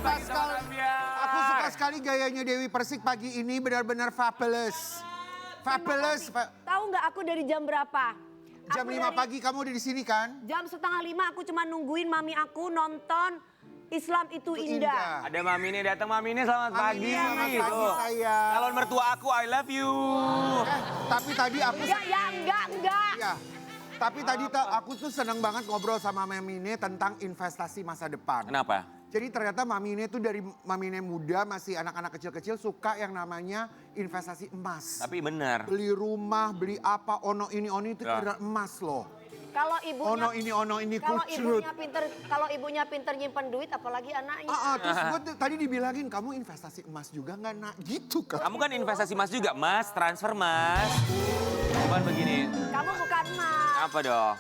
Aku suka sekali gayanya Dewi Persik pagi ini, benar-benar fabulous. Fabulous. Tahu nggak aku dari jam berapa? Jam 5 pagi kamu udah di sini kan? Jam 4:30 aku cuma nungguin mami aku nonton Islam itu indah. Ada Mami ini datang, Mami ini selamat pagi. Selamat pagi sayang. Calon mertua aku, I love you. Tapi tadi aku... Enggak. Ya. Tapi tadi aku tuh seneng banget ngobrol sama Mami Ine tentang investasi masa depan. Kenapa? Jadi ternyata Mami Ine tuh dari Mami Ine muda, masih anak-anak kecil-kecil suka yang namanya investasi emas. Tapi benar. Beli rumah, beli apa, ono ini itu karena emas loh. Kalau ibunya Ono ini kucut. Kalau ibunya pinter nyimpen duit apalagi anaknya. Terus gue tadi dibilangin kamu investasi emas juga nggak nak gitu kan? Kamu kan investasi emas juga, Mas. Transfer, Mas. Bukan begini. Kamu bukan emas. Apa dong?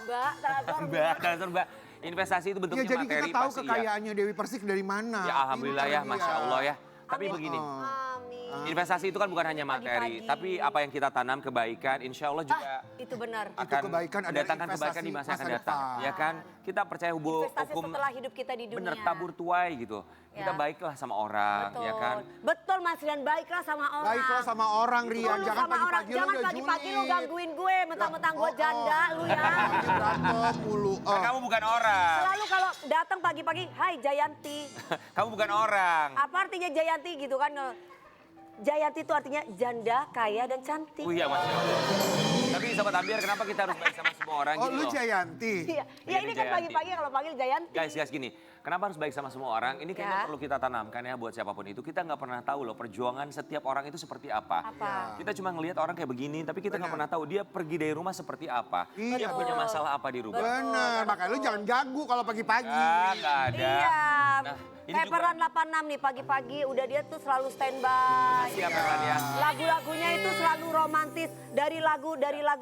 Transfer. Mbak. Investasi itu bentuknya Ya jadi materi. kita tahu pasti kekayaannya Dewi Persik dari mana. Ya alhamdulillah ya, Masya Allah ya. Tapi begini, Amin. investasi itu kan bukan hanya materi, Pagi-pagi. tapi apa yang kita tanam kebaikan, insya Allah juga Itu benar. akan kebaikan adalah mendatangkan kebaikan di masa yang akan datang. depan. Ya kan, kita percaya Investasi hukum setelah hidup kita di dunia. bener tabur tuai gitu. Kita Ya. baiklah sama orang, Betul. ya kan. Betul Mas Rian, baiklah sama orang. Baiklah sama orang Rian, Lu jangan sama orang, pagi-pagi lu jangan udah pagi-pagi lu julid. gangguin gue, mentang-mentang gue janda lu ya. Berantem mulu. Kan kamu bukan orang. Selalu kalau datang pagi-pagi, hai Jayanti. Kamu bukan orang. Apa artinya Jayanti gitu kan? Jayanti itu artinya janda, kaya, dan cantik. Oh iya, Masya Allah. Tapi Sobat Ambiar, kenapa kita harus baik sama semua orang Oh gitu lu loh? Jayanti. Iya, Iya, ini ini kan Jayanti. pagi-pagi kalau panggil Jayanti. Guys, gini. Kenapa harus baik sama semua orang? Ini kayaknya Ya. perlu kita tanamkan ya buat siapapun itu. Kita nggak pernah tahu loh perjuangan setiap orang itu seperti apa. Apa? Kita cuma ngelihat orang kayak begini, tapi kita nggak pernah tahu dia pergi dari rumah seperti apa. Iya, Dia punya masalah apa di rumah. Bener, makanya lu jangan gagu kalau pagi-pagi. Nggak ada. Iya. Nah, ini Kayak juga- peran 86 nih pagi-pagi udah dia tuh selalu standby. Siap Erlan ya. Lagu-lagunya itu selalu romantis. Dari lagu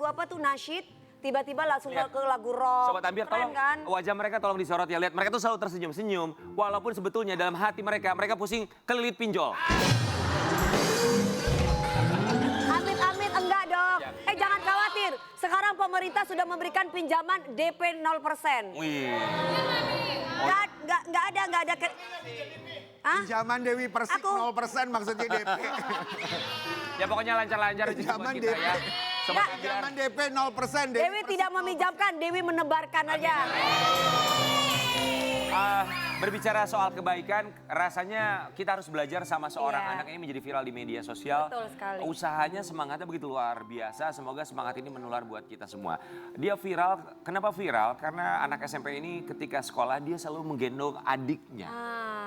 apa tuh nasyid, tiba-tiba langsung Lihat. ke lagu rock. Sobat Ambiar, Keren tolong kan? wajah mereka tolong disorot ya. Lihat, mereka tuh selalu tersenyum-senyum. Walaupun sebetulnya dalam hati mereka pusing kelilit pinjol. Amit-amit enggak dong. Ya. Jangan khawatir. Sekarang pemerintah sudah memberikan pinjaman DP 0%. Wih. Nggak ada. Hah? Pinjaman Dewi Persik Aku- 0% maksudnya DP. Ya pokoknya lancar-lancar aja buat Pinjaman kita DP. ya. Sobat Ambiar. Pinjaman DP 0%. Dewi tidak meminjamkan, Dewi menebarkan aja. Berbicara soal kebaikan, rasanya kita harus belajar sama seorang Iya. anak ini menjadi viral di media sosial. Betul sekali. Usahanya, semangatnya begitu luar biasa. Semoga semangat ini menular buat kita semua. Dia viral, kenapa viral? Karena anak SMP ini ketika sekolah dia selalu menggendong adiknya.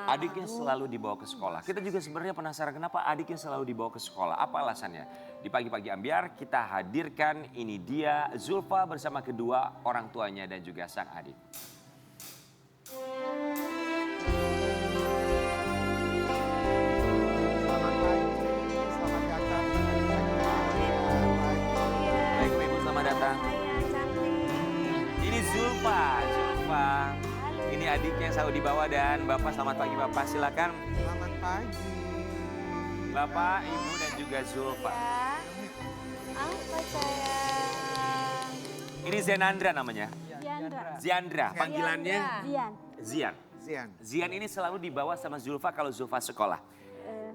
Adiknya selalu dibawa ke sekolah. Kita juga sebenarnya penasaran kenapa adiknya selalu dibawa ke sekolah. Apa alasannya? Di pagi-pagi Ambiar kita hadirkan ini dia Zulfa bersama kedua orang tuanya dan juga sang adik. Selamat pagi, selamat datang. Baik, Ibu, selamat datang. Saya cantik. Ini Zulfa. Ini adiknya yang selalu dibawa dan Bapak, selamat pagi Bapak. Silakan Selamat pagi. Bapak, Ibu dan juga Zulfa. Ya. Apa sayang? Ini Zenandra namanya. Diandra. Ziandra, panggilannya Dian. Zian. Zian. Zian ini selalu dibawa sama Zulfa kalau Zulfa sekolah.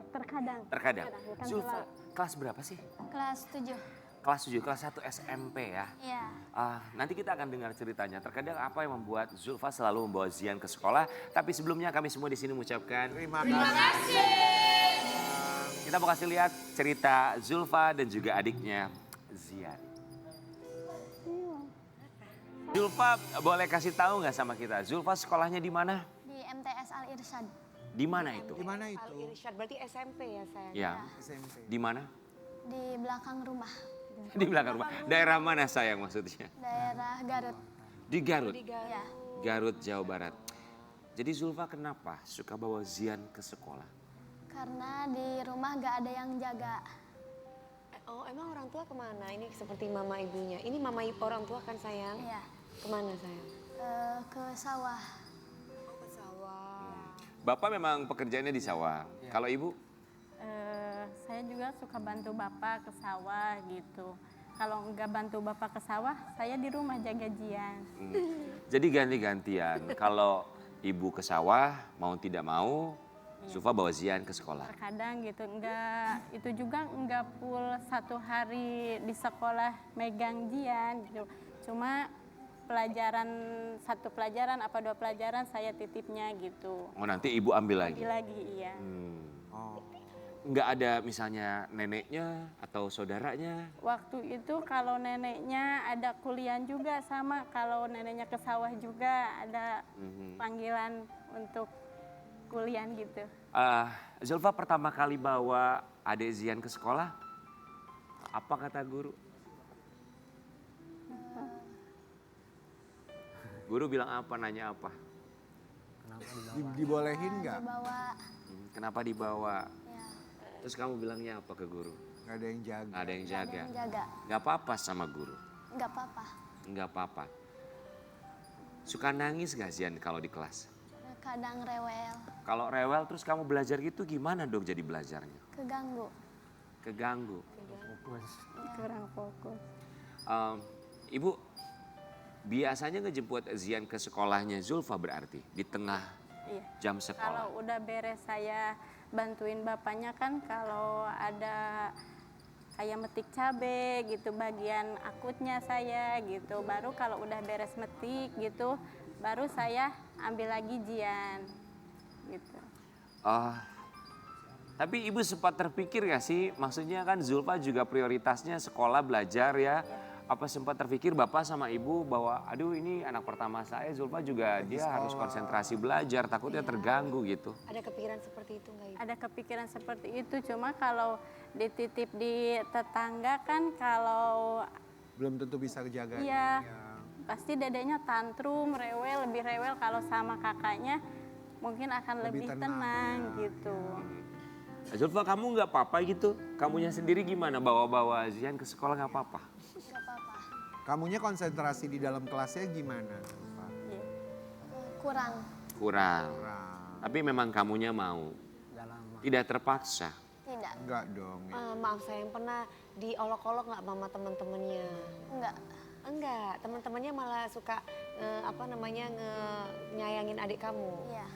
Terkadang. Terkadang. bukan Zulfa, selalu. kelas berapa sih? Kelas 7. Kelas 7, kelas 1 SMP ya. Iya. Nanti kita akan dengar ceritanya. Terkadang apa yang membuat Zulfa selalu membawa Zian ke sekolah. Tapi sebelumnya kami semua di sini mengucapkan Terima kasih. kita mau kasih lihat cerita Zulfa dan juga adiknya Zian. Zulfa boleh kasih tahu nggak sama kita? Zulfa sekolahnya di mana? Di MTS Al Irsyad. Di mana itu? Di mana Al itu? Irsyad berarti SMP ya sayang? Ya. SMP. Di mana? Di belakang rumah. Di belakang rumah. Daerah mana sayang maksudnya? Daerah Garut. Di Garut. Iya. Garut, Jawa Barat. Jadi Zulfa kenapa suka bawa Zian ke sekolah? Karena di rumah gak ada yang jaga. Oh emang orang tua kemana? Ini seperti mama ibunya. Ini mama orang tua kan sayang? Iya. Kemana sayang? Ke sawah. Ke sawah. Bapak memang pekerjaannya di sawah. Kalau ibu? Saya juga suka bantu bapak ke sawah gitu. Kalau nggak bantu bapak ke sawah, saya di rumah jaga Jian. Jadi ganti-gantian. Kalau ibu ke sawah, mau tidak mau, Zulfa bawa Zian ke sekolah. Terkadang gitu, itu juga enggak full 1 hari di sekolah megang Jian gitu. Cuma satu pelajaran apa 2 pelajaran saya titipnya gitu. Oh nanti ibu ambil lagi? Ambil lagi, iya. Oh. Nggak ada misalnya neneknya atau saudaranya? Waktu itu kalau neneknya ada kuliah juga sama, kalau neneknya ke sawah juga ada panggilan untuk kuliah gitu. Zulfa pertama kali bawa adik Zian ke sekolah, apa kata guru? Guru bilang apa, nanya apa? Dibolehin nggak? Dibawa. Kenapa dibawa? Ya. Terus kamu bilangnya apa ke guru? Nggak ada yang jaga. Nggak ada yang Ada jaga. yang jaga. Nggak apa-apa sama guru? Nggak apa-apa. Nggak apa-apa. Suka nangis nggak Zian kalau di kelas? Kadang rewel, Kalau rewel terus kamu belajar gitu gimana dong jadi belajarnya? keganggu. Keganggu. Kurang fokus. Ibu biasanya ngejemput Zian ke sekolahnya Zulfa berarti di tengah Iya. jam sekolah. Kalau udah beres saya bantuin bapaknya kan, kalau ada kayak metik cabe gitu bagian akutnya saya gitu. Baru kalau udah beres metik gitu, baru saya ambil lagi Jian gitu. Tapi ibu sempat terpikir gak sih, maksudnya kan Zulfa juga prioritasnya sekolah belajar ya. Apa sempat terpikir bapak sama ibu bahwa aduh ini anak pertama saya, Zulfa juga dia harus konsentrasi belajar, takutnya terganggu gitu. Ada kepikiran seperti itu nggak Ibu? Ada kepikiran seperti itu, cuma kalau dititip di tetangga kan kalau Belum tentu bisa jaga. iya pasti dedeknya tantrum, rewel, lebih rewel. Kalau sama kakaknya mungkin akan Lebih lebih tenang, tenang ya. gitu. Zulfa kamu nggak apa-apa gitu? Kamunya sendiri gimana bawa-bawa Zian ke sekolah nggak apa-apa? Nggak apa-apa. Kamunya konsentrasi di dalam kelasnya gimana? Zulfa? Iya. Kurang. Kurang. Kurang. Tapi memang kamunya mau? Tidak terpaksa? Tidak. Enggak dong. Ya. Maaf sayang, pernah diolok-olok nggak mama teman-temannya? Enggak. Enggak, teman-temannya malah suka nyayangin adik kamu. Iya.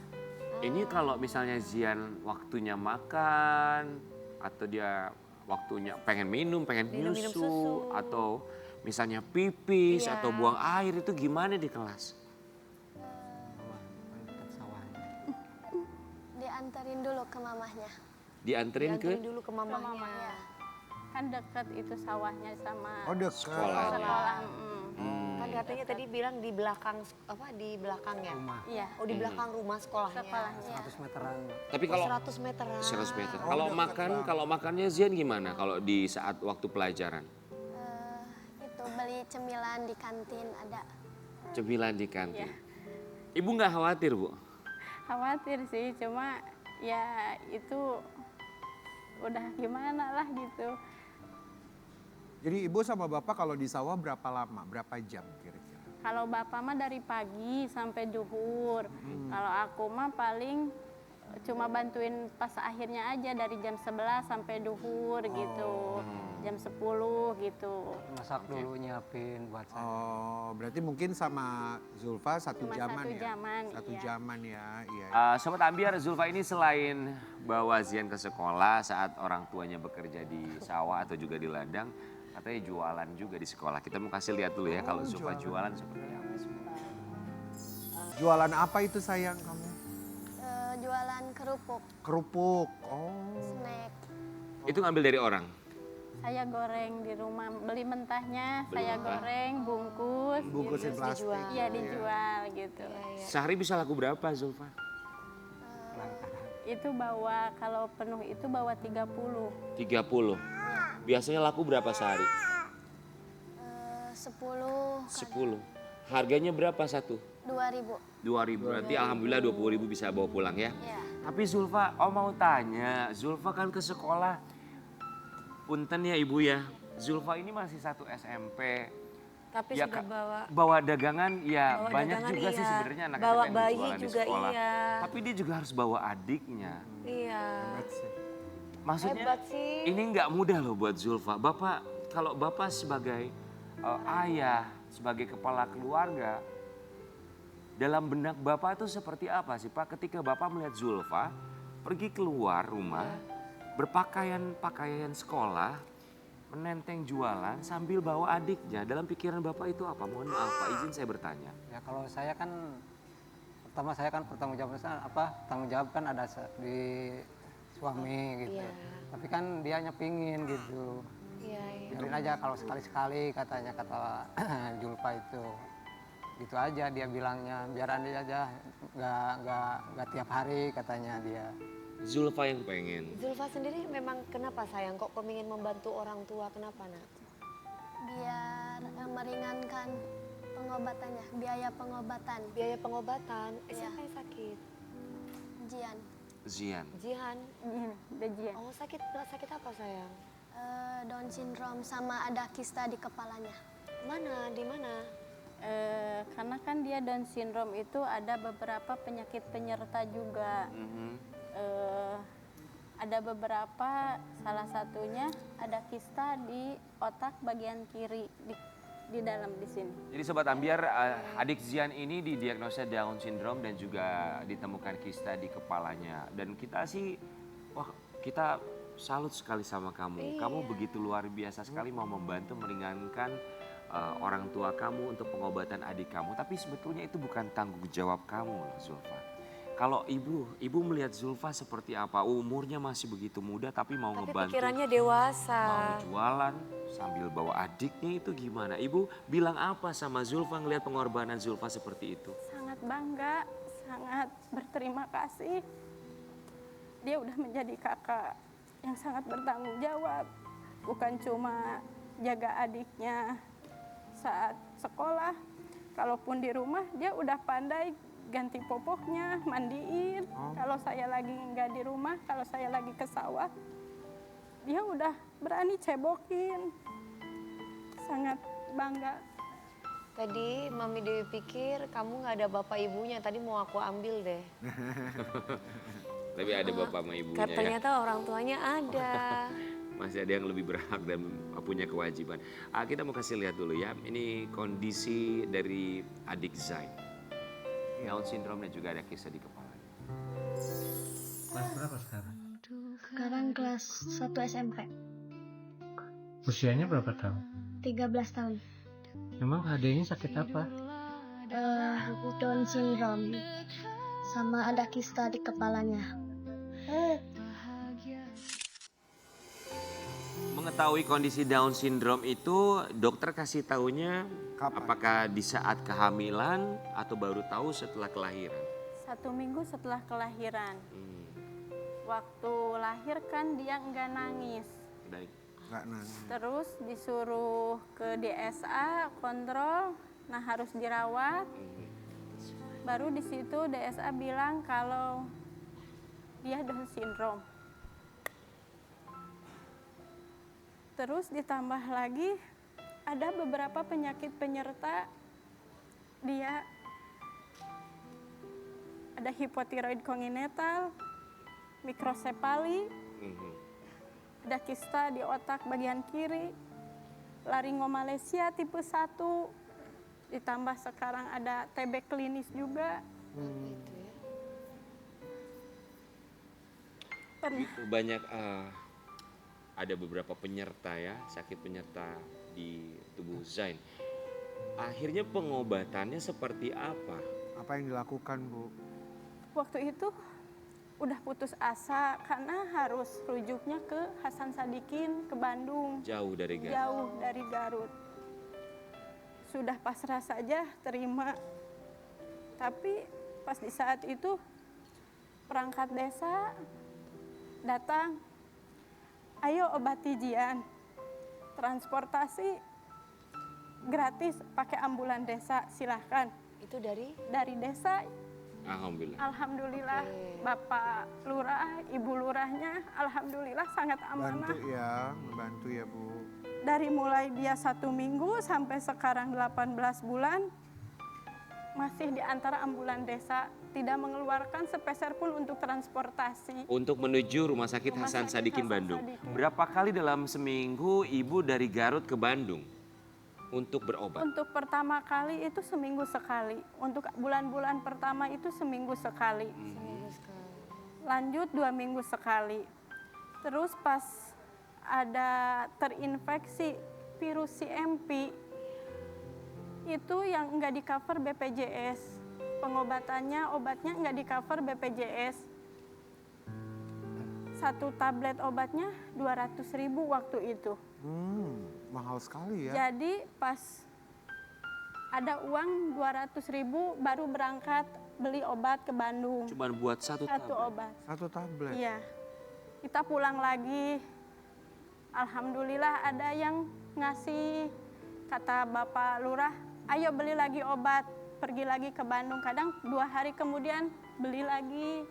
Ini kalau misalnya Zian waktunya makan atau dia waktunya pengen minum Minum nyusu, susu. atau misalnya pipis Iya. atau buang air itu gimana di kelas? Dianterin dulu ke mamahnya. Dianterin ke Dianterin dulu ke mamahnya. Iya. Kan dekat itu sawahnya sama Oh dekat. sekolah. sekolah. Kan katanya tadi bilang di belakang di belakangnya. Iya, Oh di belakang rumah sekolahnya. sekolahnya. Tapi kalau 100 meteran. 100 meter. Oh, Kalau dekat makan, banget. kalau makannya Zian gimana? Kalau di saat waktu pelajaran, Itu beli cemilan di kantin ada. cemilan di kantin. Iya. Ibu nggak khawatir Bu? Khawatir sih, cuma ya itu udah gimana lah gitu. Jadi ibu sama bapak kalau di sawah berapa lama? Berapa jam kira-kira? Kalau bapak mah dari pagi sampai duhur. Kalau aku mah paling cuma bantuin pas akhirnya aja dari jam 11 sampai duhur gitu. Jam 10 gitu. Masak dulu nyiapin buat saya. Oh, berarti mungkin sama Zulfa satu Cuma jaman satu ya? jaman, Satu iya. jaman ya, iya. Sobat Ambiar, Zulfa ini selain bawa Zian ke sekolah saat orang tuanya bekerja di sawah atau juga di ladang, katanya jualan juga di sekolah. Kita mau kasih lihat dulu ya kalau Zulfa jualan seperti apa. Jualan apa itu sayang kamu? Jualan kerupuk, Kerupuk. Oh. snack. Itu ngambil dari orang? Saya goreng di rumah, beli mentahnya, Beli saya mentah. goreng, bungkus. Bungkusin gitu. plastik. dijual. Iya dijual gitu. Sehari bisa laku berapa Zulfa? Itu bawa, kalau penuh itu bawa 30. 30. Biasanya laku berapa sehari? 10 10. Harganya berapa satu? 2.000. 2.000. Berarti alhamdulillah 20.000 bisa bawa pulang ya. Iya. Tapi Zulfa, mau tanya, Zulfa kan ke sekolah. Punten ya Ibu ya. Zulfa ini masih satu SMP. Tapi Ya, sudah Kak, bawa bawa dagangan ya Bawa banyak dagangan, juga sih iya. sebenarnya anak Bawa SMP yang bayi berjualan di juga, sekolah. iya. Tapi dia juga harus bawa adiknya. iya. Maksudnya Hebat sih. ini nggak mudah loh buat Zulfa. Kalau Bapak sebagai ayah, sebagai kepala keluarga, dalam benak Bapak itu seperti apa sih Pak ketika Bapak melihat Zulfa pergi keluar rumah, berpakaian sekolah, menenteng jualan sambil bawa adiknya. Dalam pikiran Bapak itu apa? Mohon maaf Pak, izin saya bertanya. Ya kalau saya kan pertama saya kan bertanggung jawab tanggung jawab kan ada di suami gitu. Iya. Tapi kan dia pingin gitu. Iya, iya. Biarin aja kalau sekali-sekali katanya kata Julfa itu. Gitu aja dia bilangnya, biar aja nggak tiap hari katanya dia. Zulfa yang pengen. Zulfa sendiri memang kenapa sayang kok ingin membantu orang tua, kenapa nak? Biar meringankan pengobatannya, biaya pengobatan. Biaya pengobatan, Iya. siapa yang sakit? Jian. Zian. Jihan. Bejian. Oh sakit apa sayang? Down syndrome sama ada kista di kepalanya. Mana, di mana? Karena kan dia Down syndrome itu ada beberapa penyakit penyerta juga. Ada beberapa, salah satunya ada kista di otak bagian kiri di dalam di sini. Jadi Sobat Ambiar, adik Zian ini didiagnosa Down syndrome dan juga ditemukan kista di kepalanya. Dan kita sih, wah kita salut sekali sama kamu. Kamu begitu luar biasa sekali mau membantu meringankan orang tua kamu untuk pengobatan adik kamu. Tapi sebetulnya itu bukan tanggung jawab kamu loh Zulfa. Kalau ibu melihat Zulfa seperti apa? Umurnya masih begitu muda tapi mau Tapi ngebantu. pikirannya dewasa. Mau jualan sambil bawa adiknya itu gimana? Ibu bilang apa sama Zulfa ngelihat pengorbanan Zulfa seperti itu? Sangat bangga, sangat berterima kasih. Dia udah menjadi kakak yang sangat bertanggung jawab. Bukan cuma jaga adiknya saat sekolah, kalaupun di rumah dia udah pandai ganti popoknya, mandiin. Kalau saya lagi nggak di rumah, kalau saya lagi ke sawah, dia udah berani cebokin. Sangat bangga. Tadi Mami Dewi pikir kamu nggak ada bapak ibunya, tadi mau aku ambil deh. Tapi ada bapak sama ibunya ya. Ternyata orang tuanya ada. Masih ada yang lebih berhak dan punya kewajiban. Kita mau kasih lihat dulu ya. Ini kondisi dari adik Zain. Down syndrome dan juga ada kisah di kepala. Kelas berapa sekarang? Sekarang kelas 1 SMP, Usianya berapa tahun? 13 tahun. Emang adanya sakit apa? Down syndrome sama ada kista di kepalanya. Mengetahui kondisi Down syndrome itu dokter kasih taunya Kapan? apakah di saat kehamilan atau baru tahu setelah kelahiran? 1 minggu setelah kelahiran. Waktu lahir kan dia nggak nangis. Baik. Nggak nangis. Terus disuruh ke DSA kontrol, nah harus dirawat. Baru di situ DSA bilang kalau dia Down syndrome. Terus ditambah lagi ada beberapa penyakit penyerta dia. Ada hipotiroid kongenital, mikrosepali, ada kista di otak bagian kiri, laringomalacia tipe 1, ditambah sekarang ada TB klinis juga. Itu banyak ada beberapa penyerta ya, sakit penyerta di tubuh Zain. Akhirnya pengobatannya seperti apa? Apa yang dilakukan, Bu? Waktu itu udah putus asa karena harus rujuknya ke Hasan Sadikin ke Bandung, Jauh dari Garut. jauh dari Garut. Sudah pasrah saja terima. Tapi pas di saat itu perangkat desa datang, ayo obati Jian, transportasi gratis pakai ambulan desa, silahkan. Itu dari Dari desa, Alhamdulillah. alhamdulillah Bapak Lurah, Ibu Lurahnya, alhamdulillah sangat amanah. Membantu ya Bu. Dari mulai dia 1 minggu sampai sekarang 18 bulan, masih di antara ambulan desa, tidak mengeluarkan sepeser pun untuk transportasi. Untuk menuju Rumah Sakit Rumah Hasan Sakit Sadikin Hasan Bandung. Sadikin. Berapa kali dalam seminggu ibu dari Garut ke Bandung untuk berobat? Untuk pertama kali itu seminggu sekali. Untuk bulan-bulan pertama itu seminggu sekali. seminggu sekali. lanjut 2 minggu sekali. Terus pas ada terinfeksi virus CMP, itu yang nggak di cover BPJS. Pengobatannya, obatnya nggak di cover BPJS. 1 tablet obatnya 200.000 waktu itu. Mahal sekali ya. Jadi pas ada uang 200.000 baru berangkat beli obat ke Bandung. Cuma buat satu 1 tablet. obat. 1 tablet. Iya. Kita pulang lagi. Alhamdulillah ada yang ngasih, kata Bapak Lurah, ayo beli lagi obat. Pergi lagi ke Bandung. Kadang 2 hari kemudian beli lagi.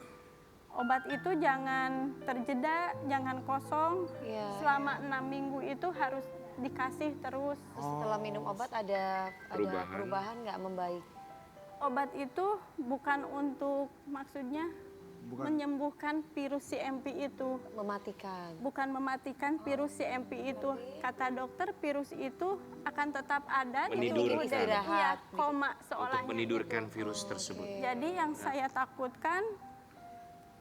Obat itu jangan terjeda, jangan kosong. Iya, Selama 6 minggu itu harus dikasih terus. Terus setelah minum obat ada perubahan nggak membaik? Obat itu bukan untuk maksudnya Bukan. menyembuhkan virus CMP itu. Mematikan. Bukan mematikan virus CMP itu. Kata dokter virus itu akan tetap ada. Menidurkan. Iya, Istirahat. koma Untuk seolahnya. menidurkan virus tersebut. Jadi yang saya takutkan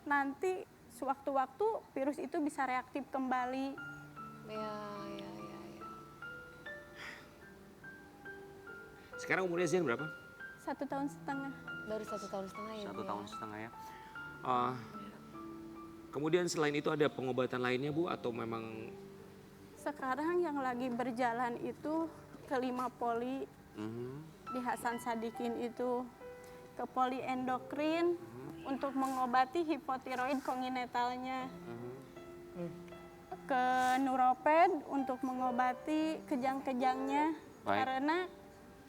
nanti sewaktu-waktu virus itu bisa reaktif kembali. Ya. Sekarang umurnya Zian berapa? 1,5 tahun. Baru 1,5 tahun ya. 1 Bu, tahun setengah ya. Kemudian selain itu ada pengobatan lainnya Bu atau memang Sekarang yang lagi berjalan itu ke 5 poli di Hasan Sadikin itu, ke poli endokrin untuk mengobati hipotiroid kongenitalnya, ke neuroped untuk mengobati kejang-kejangnya. Baik. Karena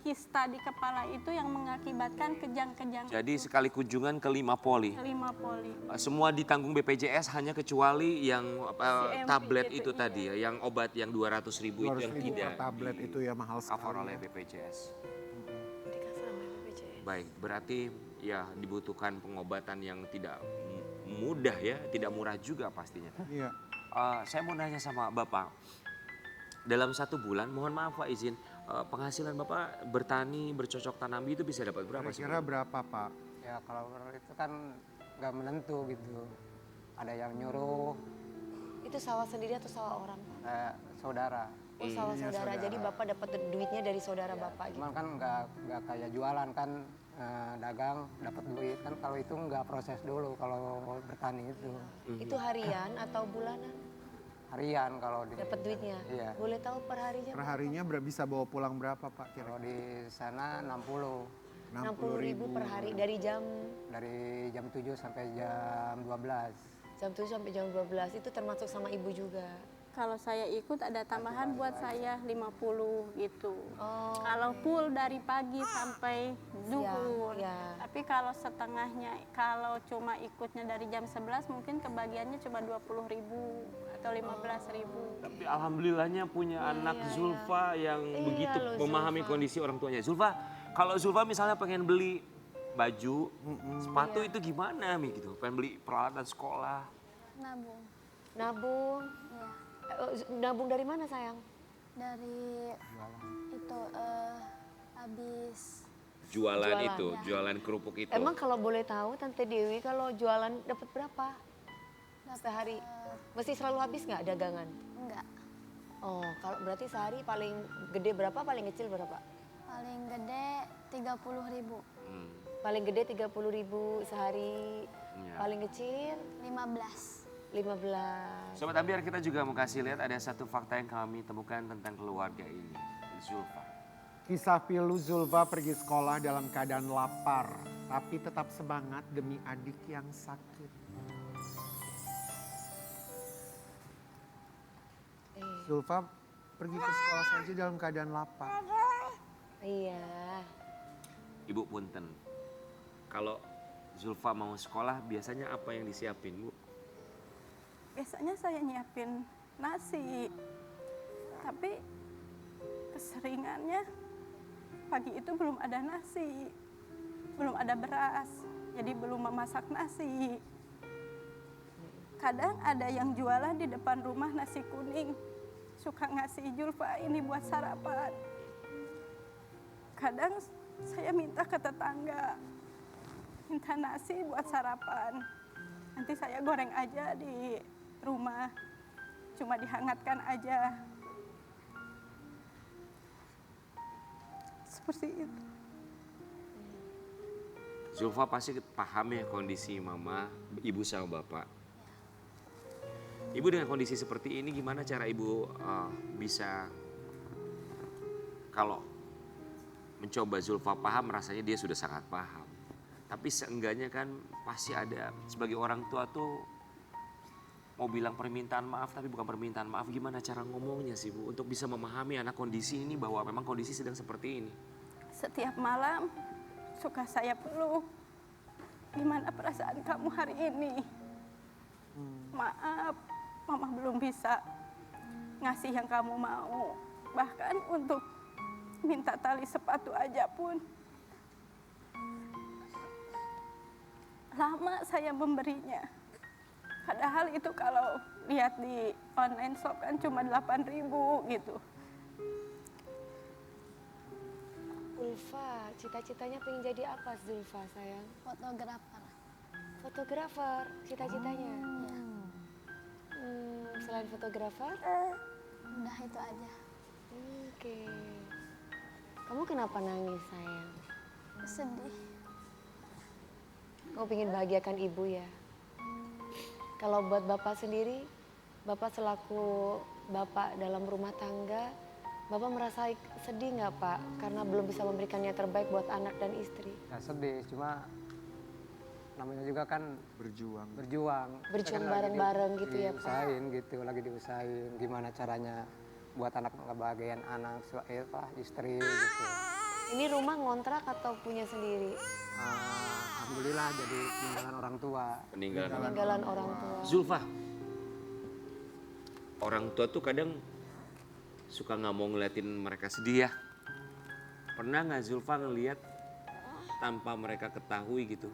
kista di kepala itu yang mengakibatkan kejang-kejang. jadi sekali kunjungan ke 5 poli. 5 poli. Semua ditanggung BPJS hanya kecuali yang CMP tablet gitu, itu iya. tadi ya, yang obat yang 200.000 itu yang 200.000 tidak per tablet itu ya mahal cover sekali. oleh BPJS. Dikasih sama BPJS. Baik, berarti ya dibutuhkan pengobatan yang tidak mudah ya, tidak murah juga pastinya. Iya. Saya mau nanya sama Bapak, dalam 1 bulan, mohon maaf Pak izin, penghasilan Bapak bertani, bercocok tanam itu bisa dapat berapa sih? Kira-kira berapa Pak? Ya kalau itu kan nggak menentu gitu. Ada yang nyuruh Itu sawah sendiri atau sawah orang, Pak? saudara. Oh, sawah Iya, saudara. Jadi saudara. Bapak dapat duitnya dari saudara Bapak gitu. Cuman kan nggak kayak jualan kan, dagang dapat duit kan, kalau itu nggak proses dulu kalau bertani itu. Itu harian atau bulanan? Harian kalau di Dapat duitnya? Iya. Boleh tahu per harinya? Per Pak? harinya bisa bawa pulang berapa Pak Kalau kira-kira? di sana 60 60.000 per hari dari jam dari jam 7 sampai jam 12. 7 sampai jam 12 itu termasuk sama ibu juga. Kalau saya ikut ada tambahan buat saya 50 gitu. Oh. Kalau full dari pagi sampai zuhur. ya. Tapi kalau setengahnya, kalau cuma ikutnya dari jam 11 mungkin kebagiannya cuma 20.000 atau 15.000. Tapi alhamdulillahnya punya anak Zulfa yang Iya begitu loh, memahami Zulfa. kondisi orang tuanya. Zulfa, kalau Zulfa misalnya pengen beli baju, sepatu itu gimana Mi gitu? Pengen beli peralatan sekolah. Nabung. Nabung. Ya. Nabung dari mana sayang? Dari itu habis Jualan, Jualan, itu, ya. jualan kerupuk itu. Emang kalau boleh tahu Tante Dewi kalau jualan dapat berapa? Sehari? Mesti selalu habis nggak dagangan? enggak. Oh, kalau berarti sehari paling gede berapa, paling kecil berapa? Paling gede 30.000. Paling gede 30.000 sehari, Ya. paling kecil 15. 15. Sobat Ambiar, kita juga mau kasih lihat ada satu fakta yang kami temukan tentang keluarga ini. Zulfa. Kisah pilu Zulfa pergi sekolah dalam keadaan lapar, tapi tetap semangat demi adik yang sakit. Zulfa pergi ke sekolah saja dalam keadaan lapar. Iya. Ibu punten, kalau Zulfa mau sekolah biasanya apa yang disiapin Bu? Biasanya saya nyiapin nasi, tapi keseringannya pagi itu belum ada nasi, belum ada beras, jadi belum memasak nasi. Kadang ada yang jualan di depan rumah nasi kuning, suka ngasih Zulfa ini buat sarapan. Kadang saya minta ke tetangga, minta nasi buat sarapan. nanti saya goreng aja di rumah, cuma dihangatkan aja. Seperti itu. Zulfa pasti paham ya kondisi mama, ibu sama bapak. Ibu dengan kondisi seperti ini gimana cara ibu bisa kalau mencoba Zulfa paham rasanya dia sudah sangat paham. Tapi seenggaknya kan pasti ada sebagai orang tua tuh mau bilang permintaan maaf tapi bukan permintaan maaf. Gimana cara ngomongnya sih Bu untuk bisa memahami anak kondisi ini bahwa memang kondisi sedang seperti ini. Setiap malam suka saya peluk. Gimana perasaan kamu hari ini? Maaf, mama belum bisa ngasih yang kamu mau. Bahkan untuk minta tali sepatu aja pun lama saya memberinya. Padahal itu kalau lihat di online shop kan cuma 8.000 gitu. Ulfa, cita-citanya pengen jadi apa Zulfa sayang? Fotografer. Fotografer, cita-citanya. Selain fotografer? Udah itu aja. Oke. Kamu kenapa nangis sayang? Sedih. Kamu pengen bahagiakan ibu ya? Kalau buat bapak sendiri, bapak selaku bapak dalam rumah tangga, bapak merasa sedih nggak Pak? Karena belum bisa memberikan yang terbaik buat anak dan istri. Ya sedih, cuma namanya juga kan Berjuang. berjuang. Berjuang Kita kan lagi bareng-bareng gitu ya, Pak? diusahain gitu, lagi diusahain gimana caranya buat anak ngebahagiain anak, istri gitu. Ini rumah ngontrak atau punya sendiri? Alhamdulillah jadi peninggalan orang tua. Peninggalan orang tua. Zulfa, orang tua tuh kadang suka nggak mau ngeliatin mereka sedih ya. Pernah nggak Zulfa ngeliat tanpa mereka ketahui gitu?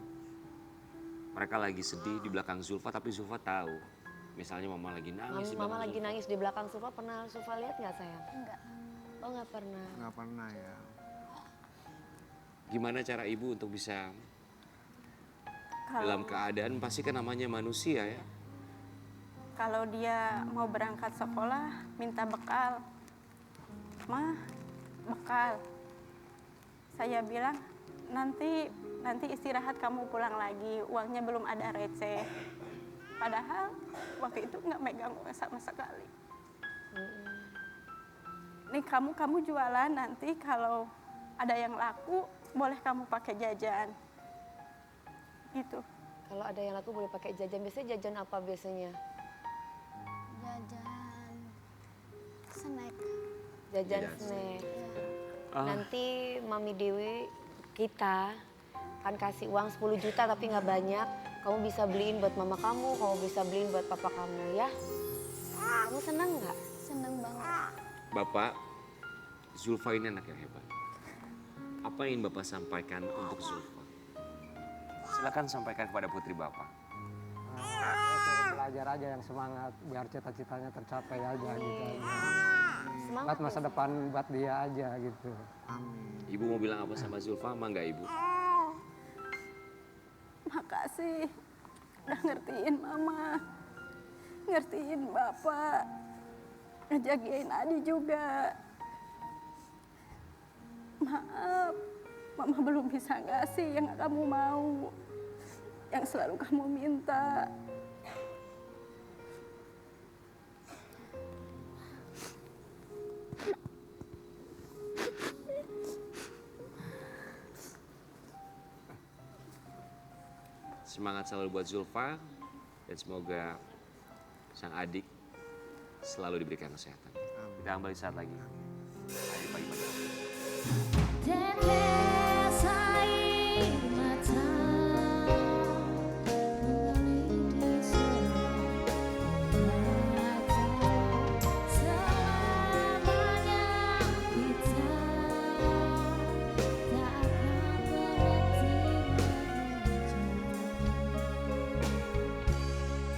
Mereka lagi sedih di belakang Zulfa tapi Zulfa tahu. Misalnya mama lagi nangis di Mama belakang lagi Zulfa. nangis di belakang Zulfa, pernah Zulfa lihat nggak sayang? Enggak. Oh nggak pernah. Nggak pernah ya. Gimana cara ibu untuk bisa Kalau- dalam keadaan pasti kan namanya manusia ya. Kalau dia mau berangkat sekolah, minta bekal. Mah, bekal. Saya bilang, nanti istirahat kamu pulang lagi, uangnya belum ada receh. Padahal waktu itu nggak megang uang sama sekali. Nih kamu jualan nanti kalau ada yang laku, boleh kamu pakai jajan. Gitu. Kalau ada yang laku boleh pakai jajan. Biasanya jajan apa biasanya? Jajan snack. Jajan Jajan snack. Ah. Nanti Mami Dewi kita akan kasih uang 10 juta tapi nggak banyak. Kamu bisa beliin buat mama kamu, kamu bisa beliin buat papa kamu ya. Kamu senang nggak? Seneng banget. Bapak, Zulfa ini anak yang hebat. Apa yang ingin Bapak sampaikan untuk Zulfa? Silakan sampaikan kepada putri Bapak. Suruh belajar aja yang semangat biar cita-citanya tercapai aja gitu aja. Semangat Buat masa ya, depan buat dia aja gitu. Amin. Ibu mau bilang apa sama Zulfa? Emang nggak Ibu? Makasih udah ngertiin mama, ngertiin bapak, ngejagain Adi juga. Maaf, mama belum bisa ngasih yang kamu mau, yang selalu kamu minta. Semangat selalu buat Zulfa dan semoga sang adik selalu diberikan kesehatan. Kita kembali saat lagi. Ayo pagi-pagi.